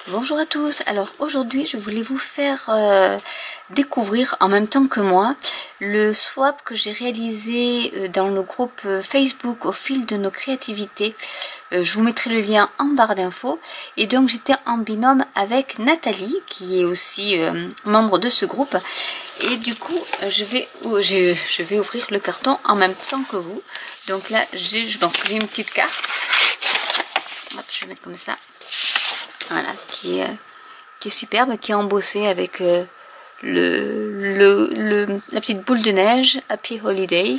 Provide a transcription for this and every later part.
Bonjour à tous, alors aujourd'hui je voulais vous faire découvrir en même temps que moi le swap que j'ai réalisé dans le groupe Facebook au fil de nos créativités. Je vous mettrai le lien en barre d'infos. Et donc j'étais en binôme avec Nathalie qui est aussi membre de ce groupe. Et du coup je vais ouvrir le carton en même temps que vous. Donc là je pense que j'ai une petite carte. Hop, je vais mettre comme ça. Voilà, qui est superbe, qui est embossée avec la petite boule de neige, Happy Holiday.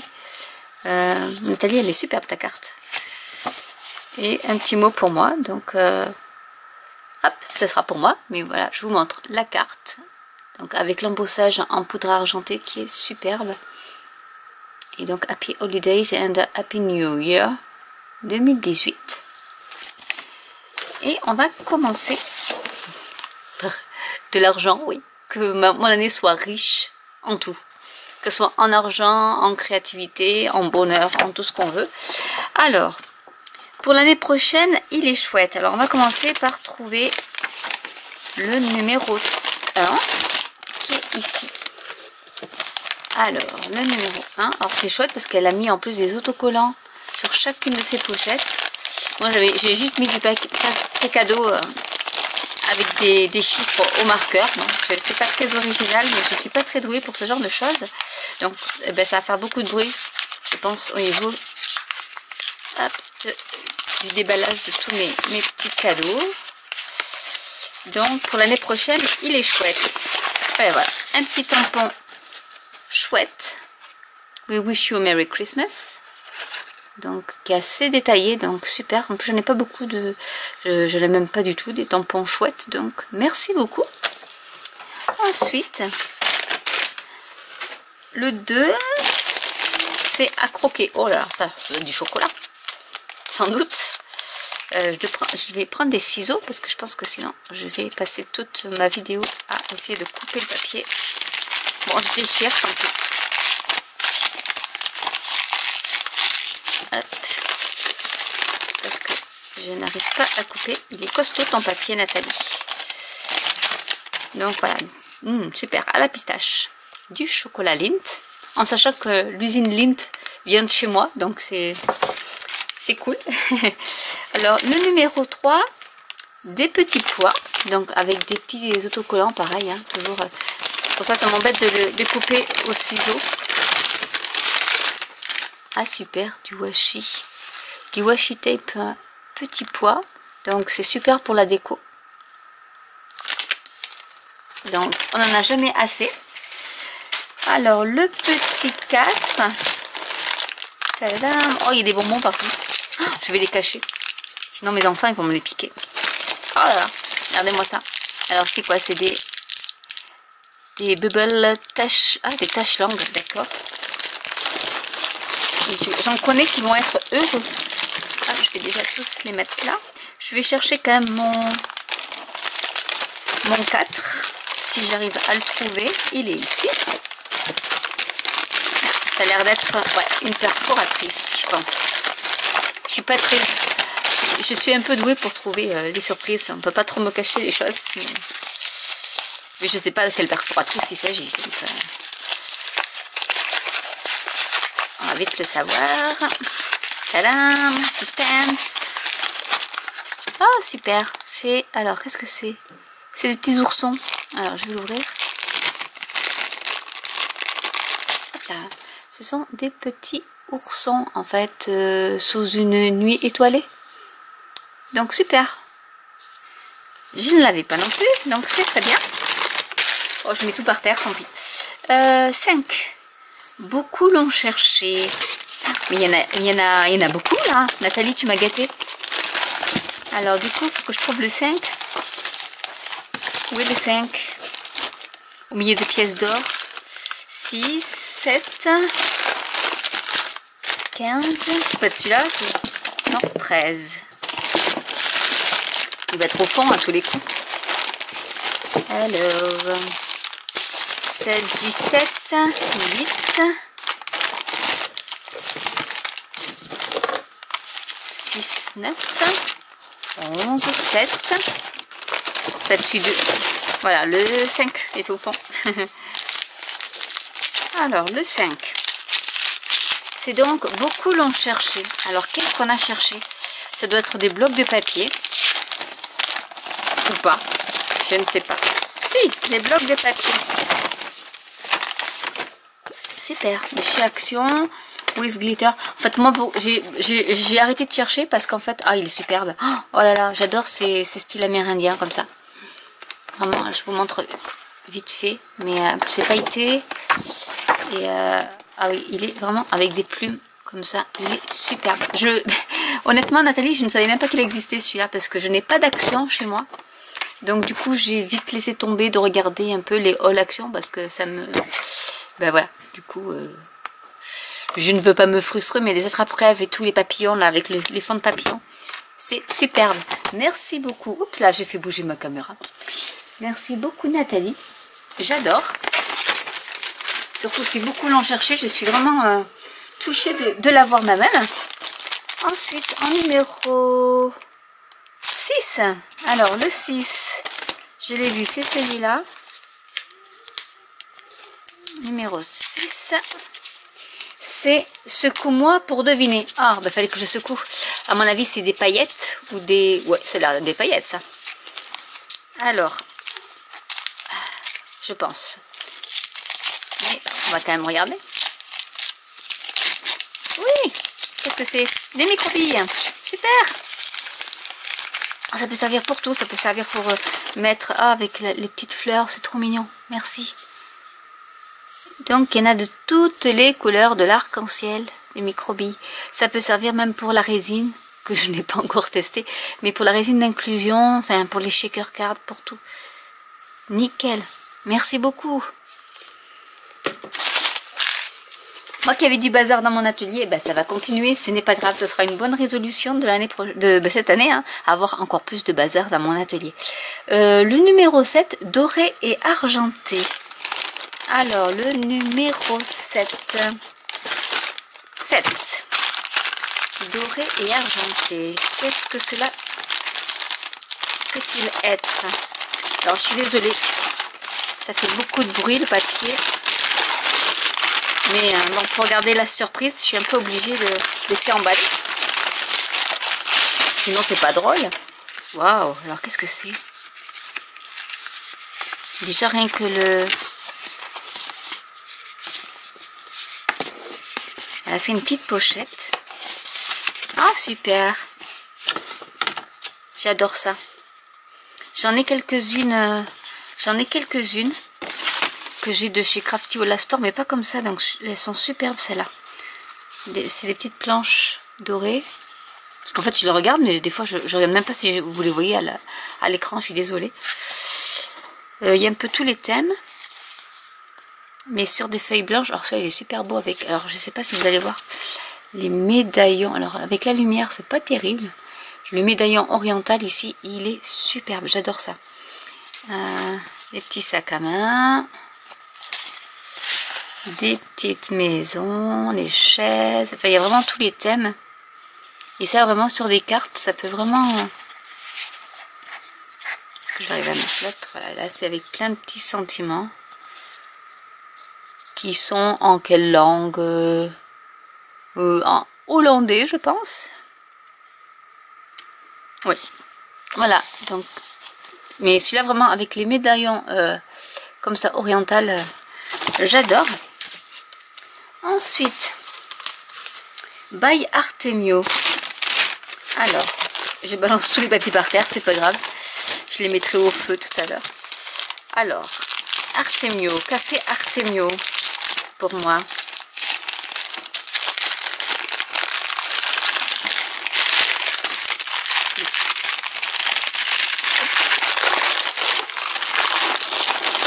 Nathalie, elle est superbe ta carte. Et un petit mot pour moi, donc hop, ça sera pour moi, mais voilà, je vous montre la carte. Donc avec l'embossage en poudre argentée qui est superbe. Et donc Happy Holidays and Happy New Year 2018. Et on va commencer par de l'argent, oui. Que mon année soit riche en tout. Que ce soit en argent, en créativité, en bonheur, en tout ce qu'on veut. Alors, pour l'année prochaine, il est chouette. Alors, on va commencer par trouver le numéro 1 qui est ici. Alors, le numéro 1. Alors, c'est chouette parce qu'elle a mis en plus des autocollants sur chacune de ses pochettes. Moi j'ai juste mis du paquet cadeau avec des chiffres au marqueur. Donc c'est pas très original, mais je suis pas très douée pour ce genre de choses. Donc ça va faire beaucoup de bruit, je pense, au niveau du déballage de tous mes petits cadeaux. Donc pour l'année prochaine, il est chouette. Et voilà, un petit tampon chouette. We wish you a Merry Christmas. Donc qui est assez détaillé, donc super. En plus j'en ai pas beaucoup de, je n'ai même pas du tout des tampons chouettes, donc merci beaucoup. Ensuite le 2 c'est à croquer. Oh là, ça doit être du chocolat sans doute. Je vais prendre des ciseaux parce que je pense que sinon je vais passer toute ma vidéo à essayer de couper le papier. Bon, je déchire tant pis. Hop. Parce que je n'arrive pas à couper. Il est costaud ton papier, Nathalie. Donc voilà. Super. À la pistache. Du chocolat Lindt. En sachant que l'usine Lindt vient de chez moi. Donc c'est cool. Alors le numéro 3. Des petits pois. Donc avec des petits autocollants. Pareil. Hein, toujours. C'est pour ça que ça m'embête de le découper au ciseau. Ah super, du washi tape petit pois, donc c'est super pour la déco. Donc on n'en a jamais assez. Alors le petit 4, tadam. Oh il y a des bonbons partout. Oh, je vais les cacher, sinon mes enfants ils vont me les piquer. Oh là là, regardez-moi ça. Alors c'est quoi? C'est des bubble taches, ah des taches langues, d'accord. J'en connais qui vont être heureux. Ah, je vais déjà tous les mettre là. Je vais chercher quand même mon 4. Si j'arrive à le trouver. Il est ici. Ça a l'air d'être une perforatrice, je pense. Je suis pas très... Je suis un peu douée pour trouver les surprises. On ne peut pas trop me cacher les choses. Mais je ne sais pas de quelle perforatrice il s'agit. On va vite le savoir. Tadam, suspense. Oh super. C'est, alors qu'est-ce que c'est? C'est des petits oursons. Alors je vais l'ouvrir. Hop là. Ce sont des petits oursons en fait sous une nuit étoilée. Donc super. Je ne l'avais pas non plus, donc c'est très bien. Oh je mets tout par terre, tant pis. 5. Beaucoup l'ont cherché. Mais il y en a beaucoup là. Nathalie, tu m'as gâté. Alors du coup, il faut que je trouve le 5. Où est le 5? Au milieu des pièces d'or. 6, 7, 15. C'est pas de celui-là? Non, 13. Il va être au fond à tous les coups. Alors... 16, 17, 8, 6, 9, 11, 7, Ça va être celui de... Voilà, le 5 est au fond. Alors, le 5. C'est donc, beaucoup l'ont cherché. Alors, qu'est-ce qu'on a cherché? Ça doit être des blocs de papier. Ou pas. Je ne sais pas. Si, des blocs de papier. Super. De chez Action, with glitter. En fait, moi, j'ai arrêté de chercher parce qu'en fait... Ah, il est superbe. Oh là là, j'adore ces styles amérindiens comme ça. Vraiment, je vous montre vite fait. Mais c'est pailleté. Et... ah oui, il est vraiment avec des plumes comme ça. Il est superbe. Honnêtement, Nathalie, je ne savais même pas qu'il existait celui-là parce que je n'ai pas d'Action chez moi. Donc du coup, j'ai vite laissé tomber de regarder un peu les hauls Action parce que ça me... Ben voilà, du coup, je ne veux pas me frustrer, mais les attrape-rêves et tous les papillons là avec les fonds de papillons, c'est superbe. Merci beaucoup. Oups, là, j'ai fait bouger ma caméra. Merci beaucoup, Nathalie. J'adore. Surtout si beaucoup l'ont cherché, je suis vraiment touchée de l'avoir moi-même. Ensuite, en numéro 6. Alors, le 6, je l'ai vu, c'est celui-là. Numéro 6. C'est secoue-moi pour deviner. Ah, bah fallait que je secoue. À mon avis, c'est des paillettes ou des... Ouais, c'est là, des paillettes, ça. Alors, je pense. Mais on va quand même regarder. Oui, qu'est-ce que c'est? Des microbilles. Super. Ça peut servir pour tout. Ça peut servir pour mettre... Ah, avec les petites fleurs, c'est trop mignon. Merci. Donc, il y en a de toutes les couleurs de l'arc-en-ciel, des microbilles. Ça peut servir même pour la résine, que je n'ai pas encore testé, mais pour la résine d'inclusion, enfin, pour les shaker cards, pour tout. Nickel. Merci beaucoup. Moi qui avais du bazar dans mon atelier, ben ça va continuer, ce n'est pas grave, ce sera une bonne résolution de l'année de cette année, hein, avoir encore plus de bazar dans mon atelier. Le numéro 7, doré et argenté. Alors, le numéro 7. 7. Doré et argenté. Qu'est-ce que cela peut-il être? Alors, je suis désolée. Ça fait beaucoup de bruit, le papier. Mais bon, pour garder la surprise, je suis un peu obligée de laisser emballer. Sinon, c'est pas drôle. Waouh! Alors, qu'est-ce que c'est? Déjà, rien que le... Elle a fait une petite pochette. Ah, super. J'adore ça. J'en ai quelques-unes. Que j'ai de chez Crafty Ola Store, mais pas comme ça. Donc, elles sont superbes, celles-là. C'est des petites planches dorées. Parce qu'en fait, je les regarde, mais des fois, je regarde même pas si vous les voyez à l'écran. Je suis désolée. Il y a un peu tous les thèmes. Mais sur des feuilles blanches, alors ça il est super beau avec, alors je sais pas si vous allez voir, les médaillons, alors avec la lumière c'est pas terrible, le médaillon oriental ici, il est superbe, j'adore ça. Les petits sacs à main, des petites maisons, les chaises, enfin il y a vraiment tous les thèmes, et ça vraiment sur des cartes, ça peut vraiment... Est-ce que je vais arriver à mettre l'autre? Voilà, là c'est avec plein de petits sentiments. Qui sont en quelle langue? En hollandais, je pense. Oui. Voilà. Donc, mais celui-là, vraiment, avec les médaillons comme ça, oriental, j'adore. Ensuite, by Artemio. Alors, je balance tous les papiers par terre, c'est pas grave. Je les mettrai au feu tout à l'heure. Alors, Artemio, café Artemio. Pour moi.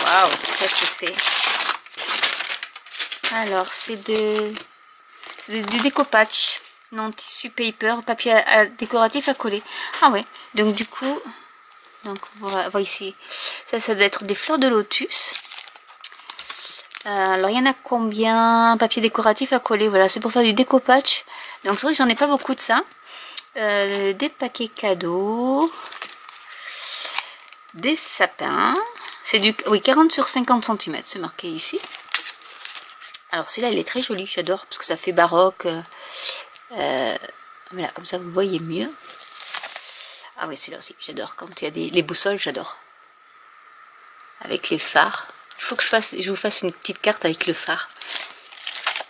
Waouh, qu'est-ce que c'est? Alors, c'est du découpage. Non, tissu paper, papier décoratif à coller. Ah ouais, donc du coup, donc voilà, ici. Ça doit être des fleurs de lotus. Alors il y en a combien? Papier décoratif à coller, voilà, c'est pour faire du découpage. Donc c'est vrai que j'en ai pas beaucoup de ça. Des paquets cadeaux, des sapins. C'est du, oui, 40 sur 50 cm, c'est marqué ici. Alors celui-là, il est très joli, j'adore, parce que ça fait baroque. Voilà, comme ça vous voyez mieux. Ah oui, celui-là aussi, j'adore. Quand il y a les boussoles, j'adore. Avec les phares. Il faut que je vous fasse une petite carte avec le phare.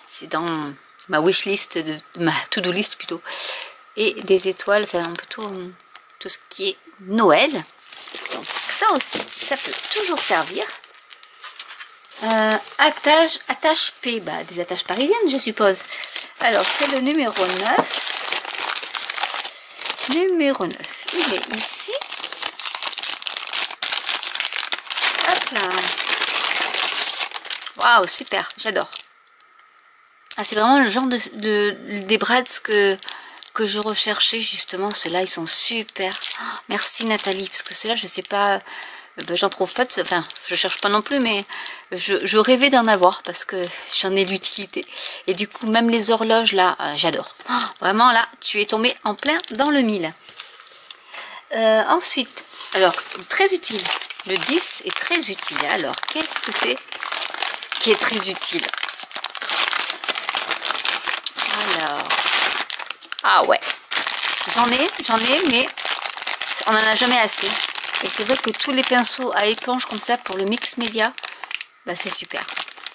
C'est dans ma wishlist, ma to-do list plutôt. Et des étoiles, enfin un peu tout ce qui est Noël. Donc ça aussi, ça peut toujours servir. Attache P, bah, des attaches parisiennes je suppose. Alors c'est le numéro 9. Numéro 9, il est ici. Hop là. Waouh, super, j'adore. Ah, c'est vraiment le genre des brads que je recherchais justement. Ceux-là, ils sont super. Oh, merci Nathalie, parce que ceux-là, je sais pas, ben, j'en trouve pas. Enfin, je cherche pas non plus, mais je rêvais d'en avoir parce que j'en ai l'utilité. Et du coup, même les horloges là, j'adore. Oh, vraiment là, tu es tombé en plein dans le mille. Ensuite, alors très utile. Le 10 est très utile. Alors, qu'est-ce que c'est qui est très utile? Alors, ah ouais, j'en ai, mais on n'en a jamais assez. Et c'est vrai que tous les pinceaux à éponge comme ça pour le mix média, bah c'est super.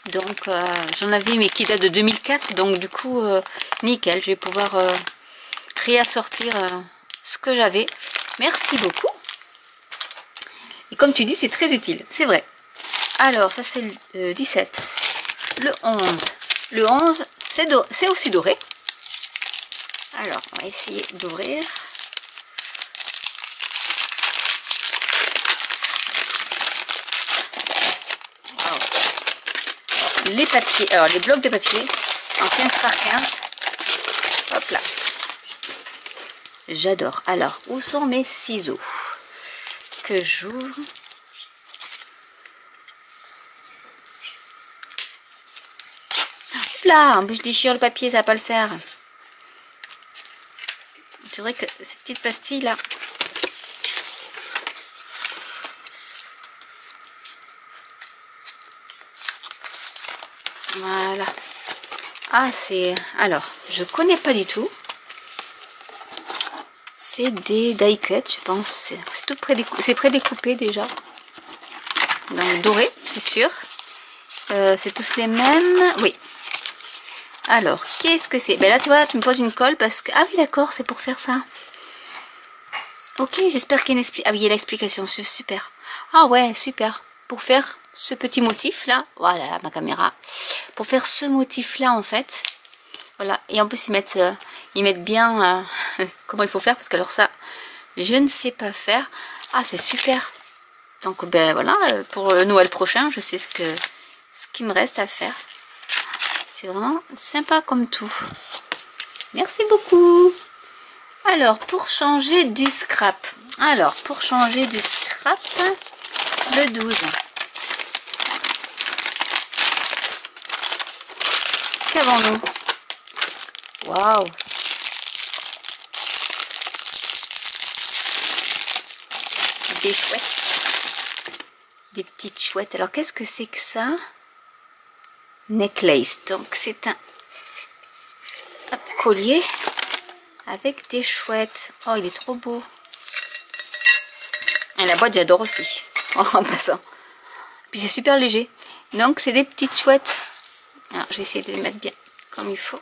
Donc j'en avais mais qui date de 2004, donc du coup nickel, je vais pouvoir réassortir ce que j'avais. Merci beaucoup. Et comme tu dis, c'est très utile, c'est vrai. Alors ça c'est le 17, le 11. Le 11, c'est aussi doré. Alors, on va essayer d'ouvrir. Wow. Les papiers, alors les blocs de papier en 15 par 15. Hop là. J'adore. Alors, où sont mes ciseaux que j'ouvre? Hop là, je déchire le papier, ça va pas le faire. C'est vrai que ces petites pastilles là. Voilà. Ah, c'est... Alors, je connais pas du tout. C'est des die cut, je pense. C'est tout prédécoupé déjà. Donc doré, c'est sûr. C'est tous les mêmes. Oui. Alors, qu'est-ce que c'est? Ben là, tu vois, tu me poses une colle parce que... Ah oui, d'accord, c'est pour faire ça. Ok, j'espère qu'il y a une explication. Ah oui, il y a l'explication, c'est super. Ah ouais, super. Pour faire ce petit motif-là. Voilà, ma caméra. Pour faire ce motif-là, en fait. Voilà. Et en plus, ils mettent bien comment il faut faire. Parce que alors ça, je ne sais pas faire. Ah, c'est super. Donc, ben voilà, pour le Noël prochain, je sais ce qu'il me reste à faire. C'est vraiment sympa comme tout. Merci beaucoup. Alors, pour changer du scrap. Alors, pour changer du scrap, le 12. Qu'avons-nous? Waouh. Des chouettes. Des petites chouettes. Alors, qu'est-ce que c'est que ça? Necklace. Donc, c'est un collier avec des chouettes. Oh, il est trop beau. Et la boîte, j'adore aussi. En passant. Puis, c'est super léger. Donc, c'est des petites chouettes. Alors, je vais essayer de les mettre bien comme il faut.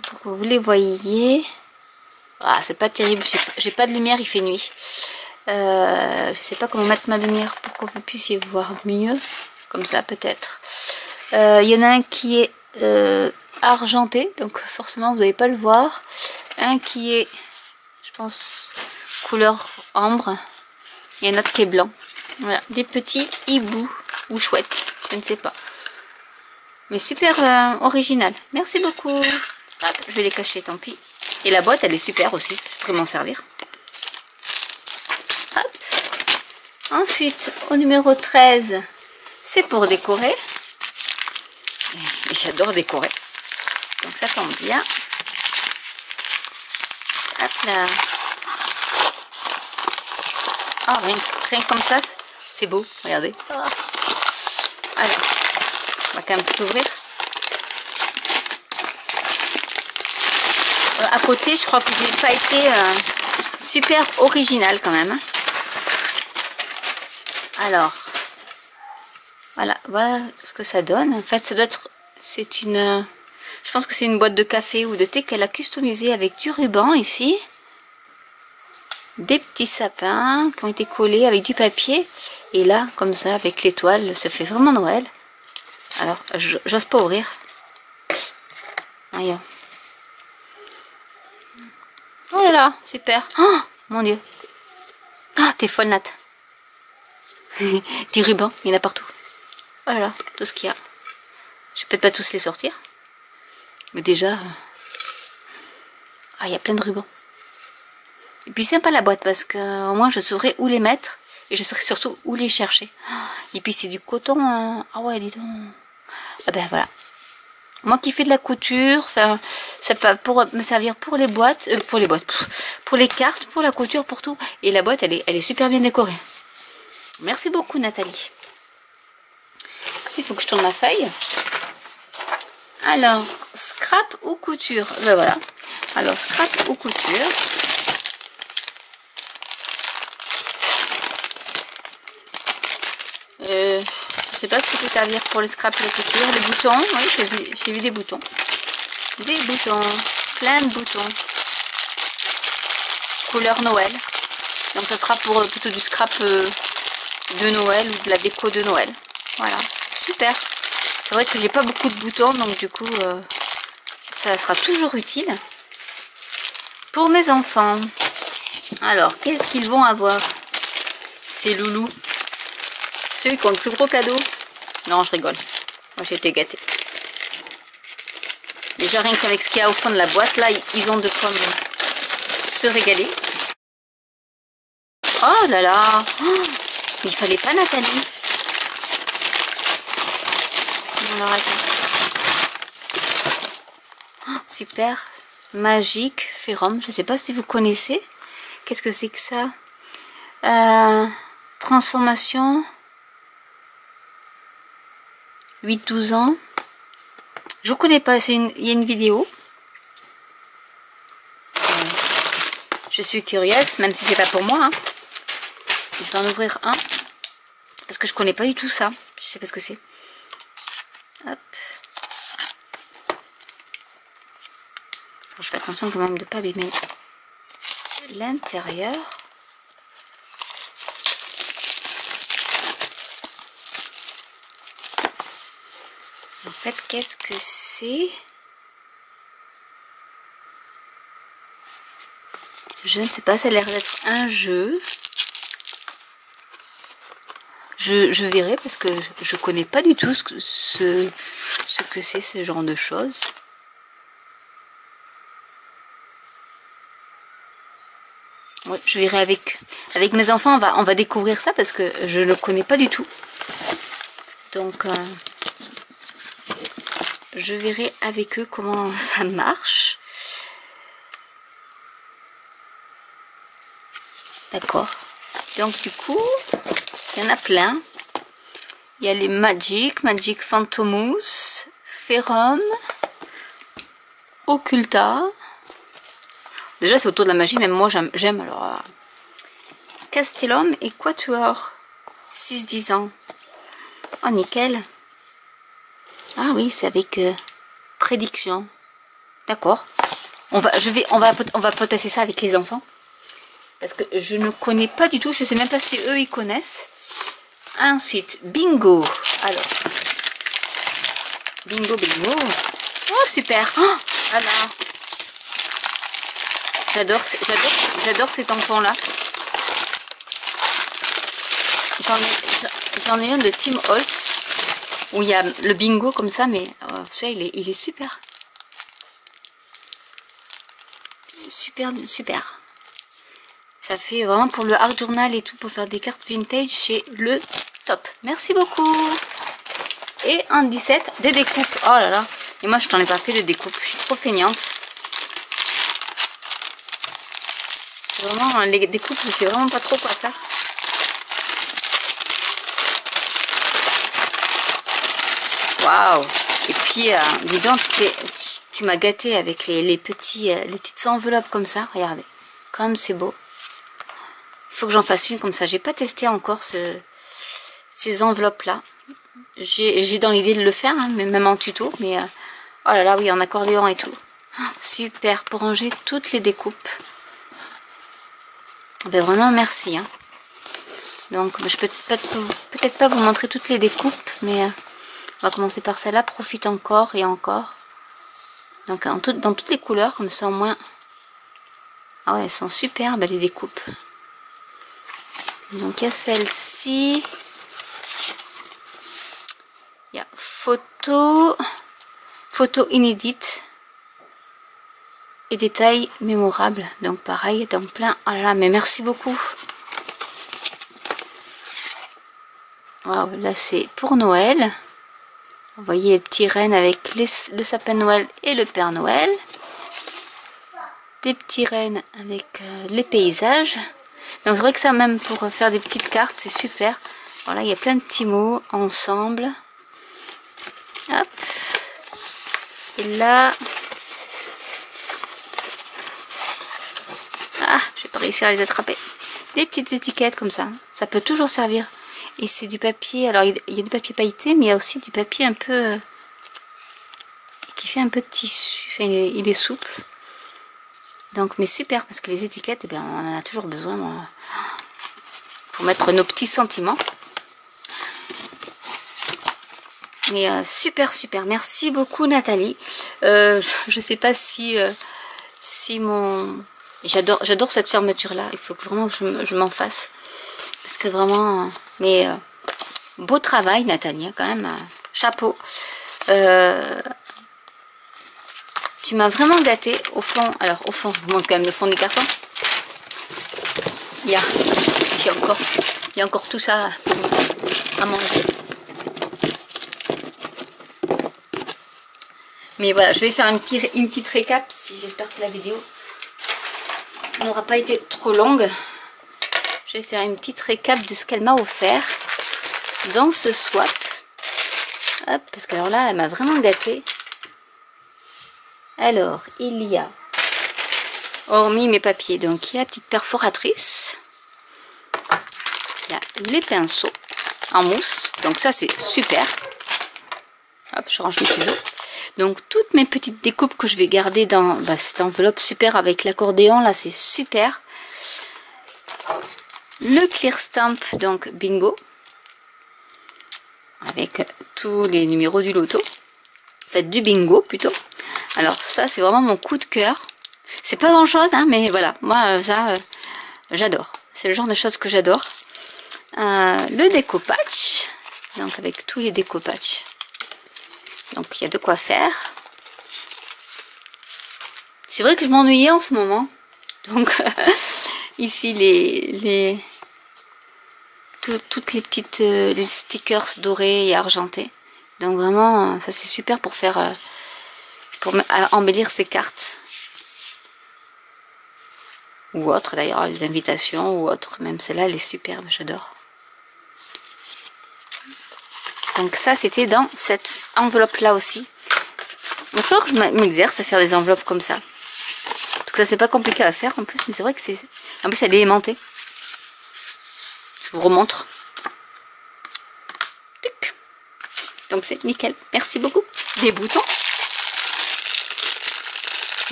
Pour que vous les voyez. Ah, c'est pas terrible. J'ai pas de lumière, il fait nuit. Je sais pas comment mettre ma lumière pour que vous puissiez voir mieux. Comme ça, peut-être. Il y en a un qui est argenté. Donc, forcément, vous n'allez pas le voir. Un qui est, je pense, couleur ambre. Il y en a un autre qui est blanc. Voilà. Des petits hiboux ou chouettes. Je ne sais pas. Mais super original. Merci beaucoup. Hop, je vais les cacher, tant pis. Et la boîte, elle est super aussi. Je pourrais m'en servir. Hop. Ensuite, au numéro 13, c'est pour décorer. Et j'adore décorer. Donc ça tombe bien. Hop là. Ah, rien que comme ça, c'est beau. Regardez. Ah. Alors, on va quand même tout ouvrir. À côté, je crois que je n'ai pas été super original quand même. Alors, voilà ce que ça donne. En fait, ça doit être, c'est une, je pense que c'est une boîte de café ou de thé qu'elle a customisée avec du ruban ici. Des petits sapins qui ont été collés avec du papier. Et là, comme ça, avec l'étoile, ça fait vraiment Noël. Alors, j'ose pas ouvrir. Voyons. Oh là là, super. Oh, mon Dieu. Oh, t'es folle, Nat. Des rubans, il y en a partout. Oh là là, tout ce qu'il y a. Je vais peut-être pas tous les sortir. Mais déjà... Ah, il y a plein de rubans. Et puis sympa la boîte parce que au moins je saurais où les mettre. Et je saurais surtout où les chercher. Et puis c'est du coton. Ah ouais, dis donc. Ah ben voilà. Moi qui fais de la couture, enfin, ça va pour me servir pour les boîtes, pour les cartes, pour la couture, pour tout. Et la boîte, elle est super bien décorée. Merci beaucoup, Nathalie. Il faut que je tourne ma feuille. Alors, scrap ou couture? Ben voilà. Alors, scrap ou couture? Je sais pas ce qui peut servir pour le scrap et la couture. Les boutons, oui, j'ai vu des boutons. Des boutons, plein de boutons. Couleur Noël. Donc ça sera pour plutôt du scrap de Noël ou de la déco de Noël. Voilà, super. C'est vrai que j'ai pas beaucoup de boutons, donc du coup, ça sera toujours utile. Pour mes enfants, alors, qu'est-ce qu'ils vont avoir? Ces loulous. Ceux qui ont le plus gros cadeau. Non, je rigole. Moi, j'ai été gâtée. Déjà, rien qu'avec ce qu'il y a au fond de la boîte, là, ils ont de quoi se régaler. Oh là là, oh, il fallait pas, Nathalie. Alors, oh, super. Magique, Ferrum. Je sais pas si vous connaissez. Qu'est-ce que c'est que ça? Transformation. 8-12 ans. Je ne connais pas, il y a une vidéo. Je suis curieuse, même si c'est pas pour moi. Hein. Je vais en ouvrir un. Parce que je connais pas du tout ça. Je sais pas ce que c'est. Hop. Je fais attention quand même de ne pas abîmer l'intérieur. En fait, qu'est-ce que c'est? Je ne sais pas, ça a l'air d'être un jeu. Je verrai parce que je connais pas du tout ce que c'est ce genre de choses. Ouais, je verrai avec mes enfants, on va découvrir ça parce que je ne connais pas du tout. Donc, je verrai avec eux comment ça marche. D'accord. Donc du coup, il y en a plein. Il y a les Magic Phantomous, Ferrum, Occulta. Déjà c'est autour de la magie, même moi j'aime. Alors Castellum et Quatuor, 6-10 ans. Oh nickel. Ah oui, c'est avec prédiction. D'accord. On va potasser ça avec les enfants. Parce que je ne connais pas du tout. Je ne sais même pas si eux ils connaissent. Ensuite, bingo. Alors. Bingo. Oh super. Oh, voilà. J'adore ces tampons là. J'en ai un de Tim Holtz. Où il y a le bingo comme ça, mais celui-là il est super. Super. Ça fait vraiment pour le art journal et tout, pour faire des cartes vintage, c'est le top. Merci beaucoup. Et en 17, des découpes. Oh là là. Et moi je t'en ai pas fait de découpe, je suis trop feignante. C'est vraiment, les découpes, je sais vraiment pas trop quoi faire. Waouh! Et puis, dis donc, tu m'as gâté avec les petites enveloppes comme ça. Regardez, comme c'est beau. Il faut que j'en fasse une comme ça. J'ai pas testé encore ces enveloppes-là. J'ai dans l'idée de le faire, hein, mais même en tuto. Mais oh là là, oui, en accordéon et tout. Oh, super, pour ranger toutes les découpes. Ben vraiment, merci. Hein. Donc, je peux peut-être pas vous montrer toutes les découpes, mais on va commencer par celle-là. Profite encore et encore. Donc, dans toutes les couleurs, comme ça au moins. Ah ouais, elles sont superbes les découpes. Donc, il y a celle-ci. Il y a photo inédite et détails mémorables. Donc, pareil, dans plein. Oh là là, mais merci beaucoup. Waouh, là c'est pour Noël. Vous voyez les petits rennes avec le sapin de Noël et le Père Noël. Des petits rennes avec les paysages. Donc c'est vrai que ça, même pour faire des petites cartes, c'est super. Voilà, il y a plein de petits mots ensemble. Hop. Et là... Ah, je vais pas réussir à les attraper. Des petites étiquettes comme ça. Ça peut toujours servir. Et c'est du papier, alors il y a du papier pailleté, mais il y a aussi du papier un peu... qui fait un peu de tissu, enfin il est souple. Donc, mais super, parce que les étiquettes, eh bien, on en a toujours besoin pour mettre nos petits sentiments. Mais super, super, merci beaucoup Nathalie. Je sais pas si mon... J'adore cette fermeture là, il faut que vraiment je m'en fasse. Parce que vraiment... Mais beau travail Nathalie, quand même, chapeau. Tu m'as vraiment gâté au fond. Alors au fond, je vous montre quand même le fond du carton. Il y a encore tout ça à manger. Mais voilà, je vais faire une petite récap. J'espère que la vidéo n'aura pas été trop longue. Je vais faire une petite récap de ce qu'elle m'a offert dans ce swap. Hop, parce que alors là, elle m'a vraiment gâtée. Alors, il y a, hormis mes papiers, donc il y a la petite perforatrice. Il y a les pinceaux en mousse. Donc ça, c'est super. Hop, je range mes ciseaux. Donc, toutes mes petites découpes que je vais garder dans cette enveloppe super avec l'accordéon, là, c'est super. Le clear stamp, donc bingo, avec tous les numéros du loto, en fait du bingo plutôt. Alors ça c'est vraiment mon coup de cœur. C'est pas grand chose, hein, mais voilà, moi ça j'adore. C'est le genre de choses que j'adore. Le découpage, donc avec tous les découpages. Donc il y a de quoi faire. C'est vrai que je m'ennuyais en ce moment. Donc ici toutes les petites les stickers dorés et argentés. Donc vraiment ça c'est super pour faire pour embellir ces cartes. Ou autres d'ailleurs, les invitations ou autres. Même celle-là elle est superbe, j'adore. Donc ça c'était dans cette enveloppe là aussi. Il va falloir que je m'exerce à faire des enveloppes comme ça. Parce que ça c'est pas compliqué à faire en plus, mais c'est vrai que c'est... En plus elle est aimantée. Je vous remontre. Donc c'est nickel. Merci beaucoup. Des boutons.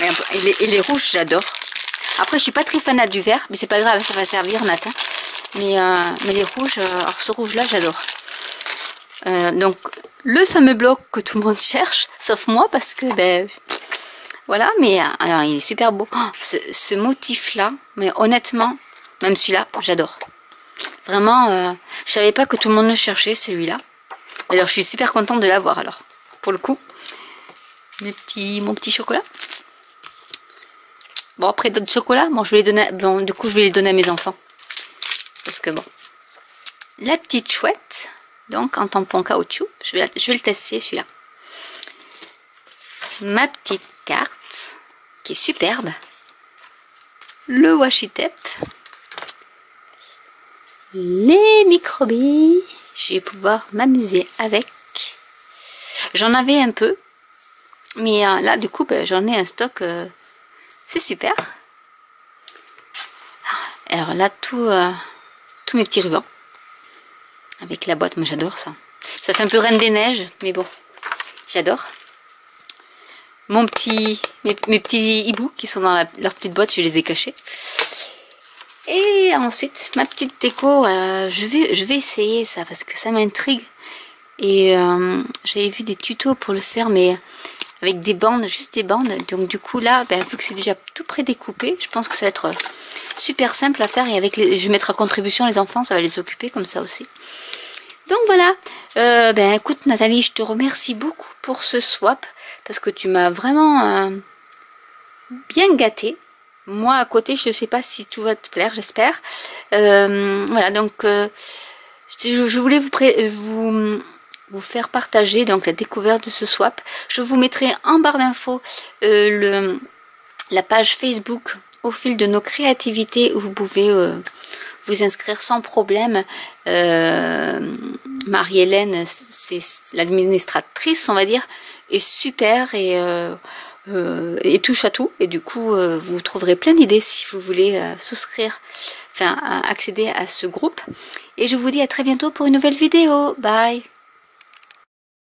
Et les rouges j'adore. Après je suis pas très fanat du vert, mais c'est pas grave, ça va servir Nathan. Mais les rouges, alors ce rouge là j'adore. Donc le fameux bloc que tout le monde cherche, sauf moi parce que ben voilà, mais alors il est super beau. Oh, ce motif là, mais honnêtement, même celui-là, j'adore. Vraiment, je savais pas que tout le monde le cherchait celui-là. Alors je suis super contente de l'avoir alors, pour le coup. Mon petit chocolat. Bon après d'autres chocolats, bon je vais les donner, bon du coup je vais les donner à mes enfants. Parce que bon. La petite chouette, donc en tampon caoutchouc, je vais le tester celui-là. Ma petite carte, qui est superbe. Le washi tape. Les microbilles. Je vais pouvoir m'amuser avec. J'en avais un peu, mais là du coup ben, j'en ai un stock, c'est super. Alors là tous mes petits rubans avec la boîte, moi j'adore ça. Ça fait un peu Reine des Neiges, mais bon, j'adore. Mes petits hiboux qui sont dans leur petite boîte, je les ai cachés. Et ensuite, ma petite déco, je vais essayer ça parce que ça m'intrigue. Et j'avais vu des tutos pour le faire, mais avec des bandes, juste des bandes. Donc du coup là, ben, vu que c'est déjà tout prédécoupé, je pense que ça va être super simple à faire. Et avec je vais mettre à contribution les enfants, ça va les occuper comme ça aussi. Donc voilà, ben écoute Nathalie, je te remercie beaucoup pour ce swap. Parce que tu m'as vraiment bien gâté. Moi à côté, je ne sais pas si tout va te plaire, j'espère. Voilà, donc je voulais vous faire partager donc la découverte de ce swap. Je vous mettrai en barre d'infos la page Facebook Au fil de nos créativités où vous pouvez vous inscrire sans problème. Marie-Hélène, c'est l'administratrice, on va dire, est super et touche à tout. Et du coup, vous trouverez plein d'idées si vous voulez souscrire, enfin accéder à ce groupe. Et je vous dis à très bientôt pour une nouvelle vidéo. Bye!